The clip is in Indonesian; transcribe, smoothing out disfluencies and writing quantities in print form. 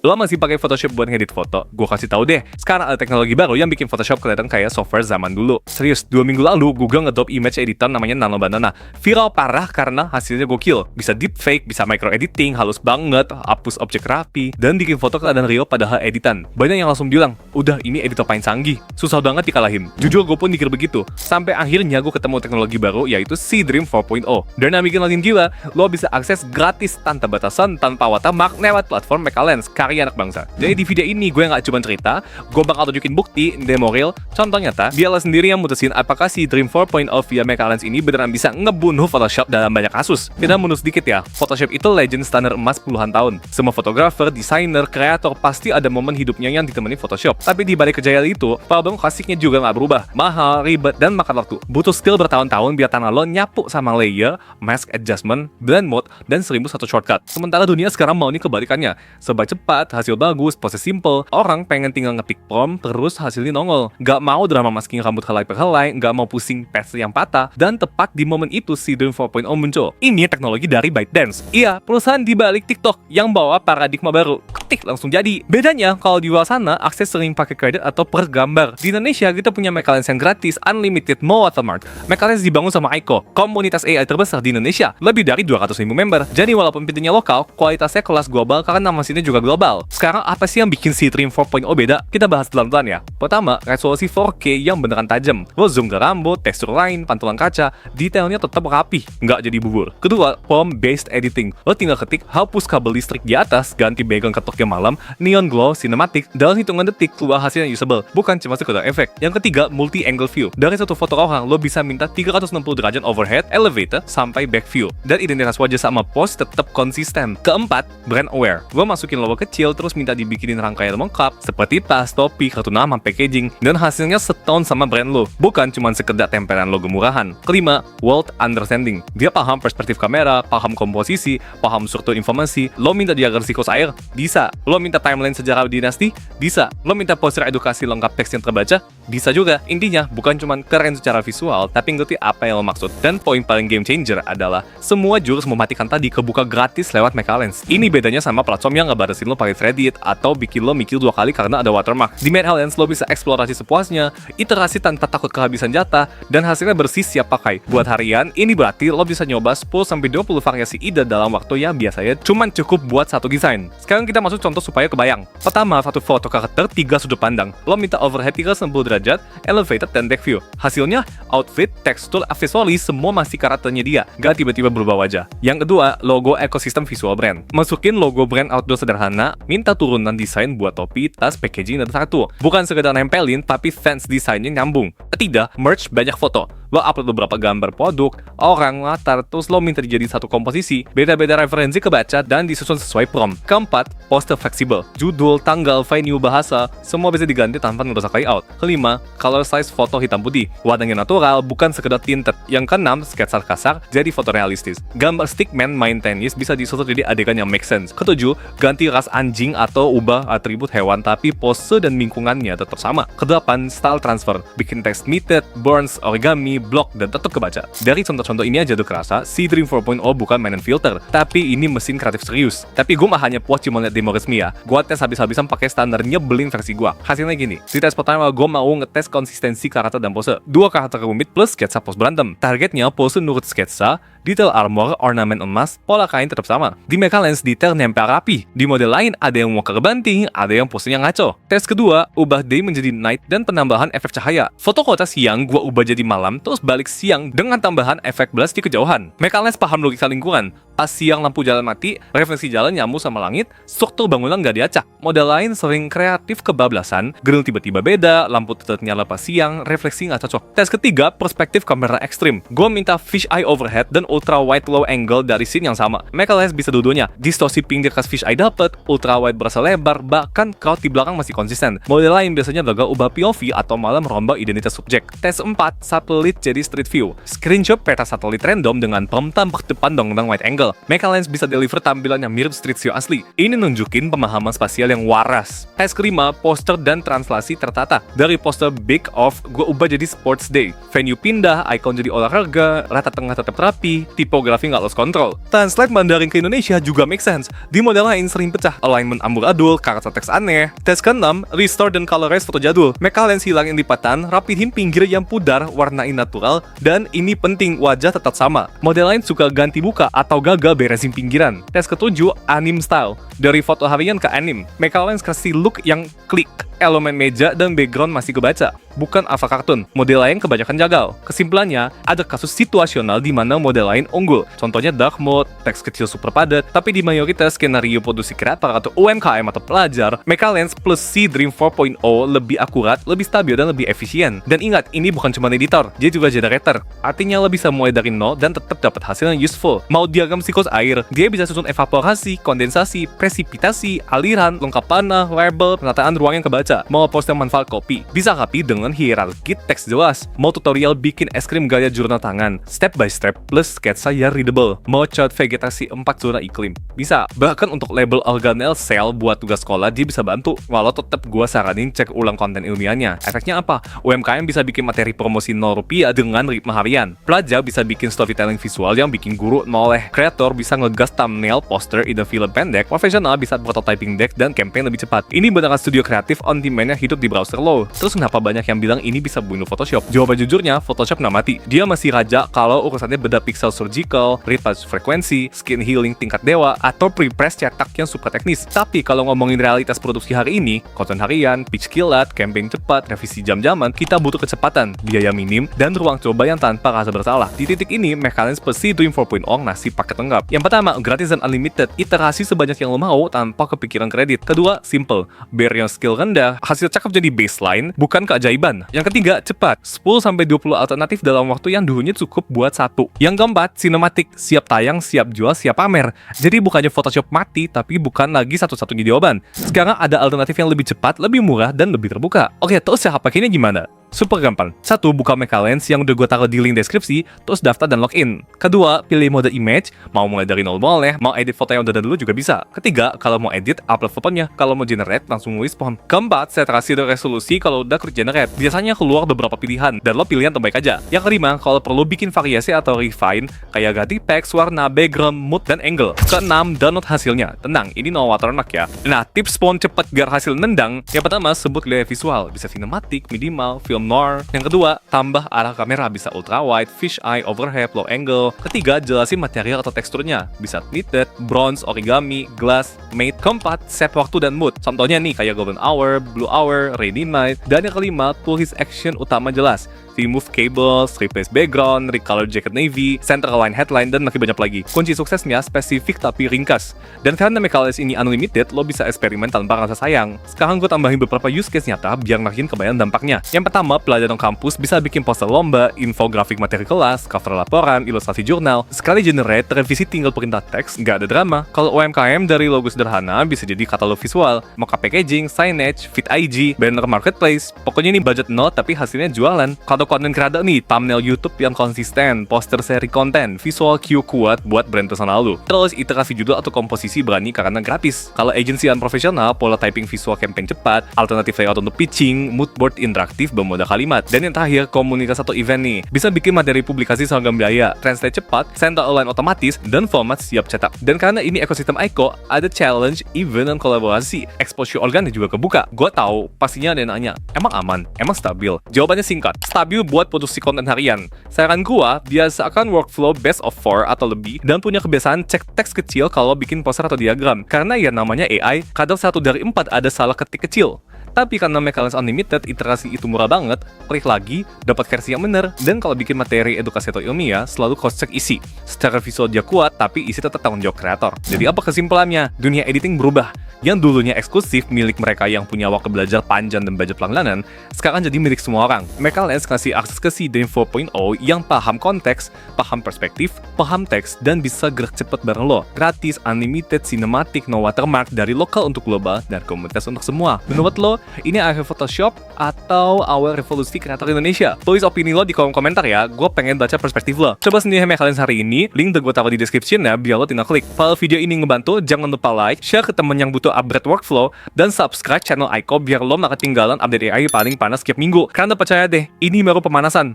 Lo masih pakai Photoshop buat ngedit foto? Gue kasih tahu deh, sekarang ada teknologi baru yang bikin Photoshop kelihatan kayak software zaman dulu. Serius, 2 minggu lalu Google ngedrop image editor namanya Nano Banana. Viral parah karena hasilnya gokil. Bisa deepfake, bisa micro editing, halus banget, hapus objek rapi, dan bikin foto kelihatan real padahal editan. Banyak yang langsung bilang, udah ini editor paling canggih, susah banget dikalahin. Jujur gue pun mikir begitu, sampai akhirnya gue ketemu teknologi baru yaitu Seedream 4.0. Dan yang bikin makin gila, lo bisa akses gratis tanpa batasan, tanpa watermark lewat platform Mekalens, karya anak bangsa. Jadi di video ini gue nggak cuma cerita, gue bakal tunjukin bukti, demo real, contoh nyata, biar lo sendiri yang mutusin apakah si Dream 4.0 via Mekalens ini beneran bisa ngebunuh Photoshop dalam banyak kasus. Kita mundur sedikit ya, Photoshop itu legend standar emas puluhan tahun. Semua fotografer, desainer, kreator pasti ada momen hidupnya yang ditemani Photoshop. Tapi di balik kejayaan itu, problem klasiknya juga nggak berubah. Mahal, ribet, dan makan waktu. Butuh skill bertahun-tahun biar tangan lo nyapu sama layer, mask adjustment, blend mode, dan 1001 shortcut. Sementara dunia sekarang mau nih kebalikannya. Serba cepat, hasil bagus, proses simple. Orang pengen tinggal ngetik prompt, terus hasilnya nongol. Gak mau drama masking rambut helai per helai, gak mau pusing patch yang patah, dan tepat di momen itu si Dream 4.0 muncul. Ini teknologi dari ByteDance. Iya, perusahaan di balik TikTok yang bawa paradigma baru. Ketik langsung jadi. Bedanya, kalau di luar sana, akses sering pakai kredit atau per gambar. Di Indonesia, kita punya Mekalens yang gratis, unlimited, no watermark. Mekalens dibangun sama Aiko, komunitas AI terbesar di Indonesia, lebih dari 200.000 member. Jadi walaupun pintunya lokal, kualitasnya kelas global karena mesinnya juga global. Sekarang apa sih yang bikin si Dream 4.0 beda? Kita bahas pelan-pelan ya. Pertama, resolusi 4K yang beneran tajam. Lo zoom ke rambut, tekstur lain, pantulan kaca, detailnya tetap rapi, nggak jadi bubur. Kedua, prompt-based editing. Lo tinggal ketik, hapus kabel listrik di atas, ganti background ketoknya malam, neon glow, cinematic, dalam hitungan detik keluar hasilnya usable, bukan cuma sekedar efek. Yang ketiga, multi-angle view. Dari satu foto orang, lo bisa minta 360 derajat overhead, elevator, sampai back view. Dan identitas wajah sama pose tetap konsisten. Keempat, brand aware. Lo masukin logo kecil, terus minta dibikinin rangkaian lengkap, seperti tas, topi, kartu nama, packaging, dan hasilnya setone sama brand lo, bukan cuma sekedar tempelan logo murahan. Kelima, world understanding. Dia paham perspektif kamera, paham komposisi, paham struktur informasi. Lo minta diagram siklus air? Bisa. Lo minta timeline sejarah dinasti? Bisa. Lo minta poster edukasi lengkap teks yang terbaca? Bisa juga. Intinya, bukan cuma keren secara visual, tapi ngerti apa yang lo maksud. Dan poin paling game changer adalah, semua jurus mematikan tadi kebuka gratis lewat Mekalens. Ini bedanya sama platform yang ngebatasin lo pakai kredit, atau bikin lo mikir 2 kali karena ada watermark. Di Mekalens, lo bisa eksplorasi sepuasnya, iterasi tanpa takut kehabisan jatah, dan hasilnya bersih siap pakai. Buat harian, ini berarti lo bisa nyoba 10-20 variasi ide dalam waktu yang biasanya cuman cukup buat satu desain. Sekarang kita masuk contoh supaya kebayang. Pertama, satu foto karakter 3 sudut pandang. Lo minta overhead 360 derajat, elevated, dan back view. Hasilnya, outfit, tekstur, aksesoris, semua masih karakternya dia, gak tiba-tiba berubah wajah. Yang kedua, logo ekosistem visual brand. Masukin logo brand outdoor sederhana, minta turunan desain buat topi, tas, packaging, dan kartu. Bukan sekedar nempelin, tapi fans desainnya nyambung. Ketiga, merge banyak foto. Lo upload beberapa gambar produk, orang, latar, terus lo minta dijadiin satu komposisi, beda-beda referensi kebaca, dan disusun sesuai prompt. Keempat, poster fleksibel. Judul, tanggal, venue, bahasa, semua bisa diganti tanpa ngerusak layout. Kelima, color size foto hitam putih. Warnanya natural, bukan sekedar tinted. Yang keenam, sketsa kasar, jadi foto realistis. Gambar stickman main tenis bisa disusun jadi adegan yang make sense. Ketujuh, ganti ras anjing atau ubah atribut hewan, tapi pose dan lingkungannya tetap sama. Kedelapan, style transfer. Bikin teks knitted, burns, origami, block, dan tetap kebaca. Dari contoh-contoh ini aja tuh kerasa, si Dream 4.0 bukan mainan filter, tapi ini mesin kreatif serius. Tapi gue mah hanya puas cuma liat demo resmi ya. Gue tes habis-habisan pakai standar nyebelin versi gue. Hasilnya gini, di tes pertama gue mau ngetes konsistensi karakter dan pose. 2 karakter rumit plus sketsa pose berantem. Targetnya pose nurut sketsa, detail armor, ornamen emas, pola kain tetap sama. Di Mekalens detail nempel rapi. Di model lain ada yang mau kebanting, ada yang posenya ngaco. Tes kedua, ubah day menjadi night dan penambahan efek cahaya. Foto kota siang gua ubah jadi malam, terus balik siang dengan tambahan efek blast di kejauhan. Mekalens paham logika lingkungan. Pas siang lampu jalan mati, refleksi jalan nyambung sama langit, struktur bangunan nggak diacak. Model lain sering kreatif kebablasan, grill tiba-tiba beda, lampu tetap nyala pas siang, refleksi nggak cocok. Tes ketiga, perspektif kamera ekstrim. Gua minta fish eye overhead dan ultra wide low angle dari scene yang sama. Mekalens bisa dua-duanya. Distorsi ping di atas fish eye dapet, ultra wide berasa lebar, bahkan crowd di belakang masih konsisten. Model lain biasanya gagal ubah POV atau malah merombak identitas subjek. Tes 4, satelit jadi street view. Screenshot peta satelit random dengan prompt tampak depan dong wide angle. spasial. Mecha Lens bisa deliver tampilan yang mirip Street View asli. Ini nunjukin pemahaman spasial yang waras. Tes kelima, poster dan translasi tertata. Dari poster Big Off, gue ubah jadi Sports Day. Venue pindah, icon jadi olahraga, rata tengah tetap rapi, tipografi nggak lost control. Translate Mandarin ke Indonesia juga make sense. Di model lain sering pecah, alignment amburadul, karakter teks aneh. Tes ke-6, restore dan colorize foto jadul. Mecha Lens hilangin lipatan, rapihin pinggir yang pudar, warnain natural, dan ini penting, wajah tetap sama. Model lain suka ganti muka atau gagal beresin pinggiran. Tes ke-7, anime style. Dari foto harian ke anime, Mecha Lens kasih look yang klik. Elemen meja dan background masih kebaca, bukan alpha kartun. Model lain kebanyakan jagal. Kesimpulannya, ada kasus situasional di mana model lain unggul. Contohnya dark mode, teks kecil super padat, tapi di mayoritas skenario produksi kreator atau UMKM atau pelajar, Mecha Lens plus C Dream 4.0 lebih akurat, lebih stabil, dan lebih efisien. Dan ingat, ini bukan cuma editor, dia juga generator. Artinya lo bisa mulai dari nol dan tetap dapat hasil yang useful. Mau diagram siklus air, dia bisa susun evaporasi, kondensasi, presipitasi, aliran, lengkap panah, label, penataan ruang yang kebaca. Mau poster manfaat kopi, bisa rapi dengan hierarki teks jelas. Mau tutorial bikin es krim gaya jurnal tangan, step by step plus sketsa yang readable. Mau chart vegetasi 4 zona iklim, bisa. Bahkan untuk label organel sel buat tugas sekolah, dia bisa bantu. Walau tetap gua saranin cek ulang konten ilmiahnya. Efeknya apa? UMKM bisa bikin materi promosi Rp0 dengan ritme harian. Pelajar bisa bikin storytelling visual yang bikin guru noleh. Kreator bisa ngegas thumbnail, poster, ide film pendek. Profesional bisa prototyping deck dan campaign lebih cepat. Ini beneran studio kreatif on demand yang hidup di browser lo. Terus kenapa banyak yang bilang ini bisa bunuh Photoshop? Jawaban jujurnya, Photoshop nggak mati. Dia masih raja kalau urusannya beda pixel surgical, retouch frekuensi, skin healing tingkat dewa, atau pre-press cetak yang super teknis. Tapi kalau ngomongin realitas produksi hari ini, konten harian, pitch kilat, campaign cepat, revisi jam-jaman, kita butuh kecepatan, biaya minim, dan ruang coba yang tanpa rasa bersalah. Di titik ini, Mecha Lens plus C Dream 4.0 ngasih paket lengkap. Yang pertama, gratis dan unlimited, iterasi sebanyak yang lo mau tanpa kepikiran kredit. Kedua, simple, barrier skill rendah, hasil cakep jadi baseline, bukan keajaiban. Yang ketiga, cepat, 10-20 alternatif dalam waktu yang dulunya cukup buat satu. Yang keempat, sinematik, siap tayang, siap jual, siap pamer. Jadi bukannya Photoshop mati, tapi bukan lagi satu-satunya jawaban. Sekarang ada alternatif yang lebih cepat, lebih murah, dan lebih terbuka. Oke, terus cara pakainya gimana? Super gampang. 1. Buka Mecha Lens yang udah gue taruh di link deskripsi, terus daftar dan login. Kedua, pilih mode image, mau mulai dari nol boleh, mau edit foto yang udah ada dulu juga bisa. Ketiga, kalau mau edit, upload fotonya. Kalau mau generate, langsung respond. Keempat, saturasi dan resolusi kalau udah klik generate. Biasanya keluar beberapa pilihan, dan lo pilih yang terbaik aja. Yang kelima, kalau perlu bikin variasi atau refine, kayak ganti text, warna, background, mood, dan angle. Keenam, download hasilnya. Tenang, ini no watermark ya. Nah, tips spawn cepet biar hasil nendang. Yang pertama, sebut gaya visual. Bisa cinematic, minimal, film noir. Yang kedua, tambah arah kamera, bisa ultra wide, fish eye, overhead, low angle. Ketiga, jelasin material atau teksturnya, bisa knitted, bronze, origami, glass, matte. Keempat, set waktu dan mood. Contohnya nih kayak golden hour, blue hour, rainy night. Dan yang kelima, tulis action utama jelas. Remove cables, replace background, recolor jacket navy, center align headline, dan masih banyak lagi. Kunci suksesnya spesifik tapi ringkas. Dan karena Mecha Lens ini unlimited, lo bisa eksperimen tanpa rasa sayang. Sekarang gue tambahin beberapa use case nyata biar makin kebayang dampaknya. Yang pertama, pelajaran kampus bisa bikin poster lomba, infografik materi kelas, cover laporan, ilustrasi jurnal. Sekali generate, revisi tinggal perintah teks, nggak ada drama. Kalau UMKM dari logo sederhana bisa jadi katalog visual, mockup packaging, signage, feed IG, banner marketplace. Pokoknya ini budget nol tapi hasilnya jualan. Kalau konten creator nih, thumbnail YouTube yang konsisten, poster seri konten, visual cue kuat buat brand personal lu. Terus iterasi judul atau komposisi berani karena gratis. Kalau agency unprofesional, pola typing visual campaign cepat, alternatif layout untuk pitching, mood board interaktif bermodal kalimat. Dan yang terakhir, komunitas atau event nih. Bisa bikin materi publikasi seragam biaya, translate cepat, center align otomatis, dan format siap cetak. Dan karena ini ekosistem Aiko, ada challenge, event, dan kolaborasi. Exposure organik juga kebuka. Gue tahu, pastinya ada yang nanya, emang aman? Emang stabil? Jawabannya singkat, stabil buat produksi konten harian. Saran gua, biasakan workflow best of 4 atau lebih dan punya kebiasaan cek teks kecil kalau bikin poster atau diagram. Karena ya namanya AI, kadang 1 dari 4 ada salah ketik kecil. Tapi karena Mecha Lens Unlimited, iterasi itu murah banget, klik lagi, dapat versi yang bener. Dan kalau bikin materi edukasi atau ilmiah, selalu cross-check isi. Secara visual dia kuat, tapi isi tetap tanggung jawab kreator. Jadi apa kesimpulannya? Dunia editing berubah. Yang dulunya eksklusif milik mereka yang punya waktu belajar panjang dan budget langganan, sekarang jadi milik semua orang. Mecha Lens ngasih akses ke Cinema 4.0 yang paham konteks, paham perspektif, paham teks, dan bisa gerak cepet bareng lo. Gratis, unlimited, cinematic, no watermark, dari lokal untuk global, dan komunitas untuk semua. Menurut lo, ini akhir Photoshop atau awal revolusi kreator Indonesia? Tulis opini lo di kolom komentar ya, gue pengen baca perspektif lo. Coba sendiri sama kalian hari ini, link udah gue taruh di description ya, biar lo tinggal klik. Kalau video ini ngebantu, jangan lupa like, share ke temen yang butuh upgrade workflow, dan subscribe channel Aiko biar lo gak ketinggalan update AI paling panas setiap minggu. Karena percaya deh, ini baru pemanasan.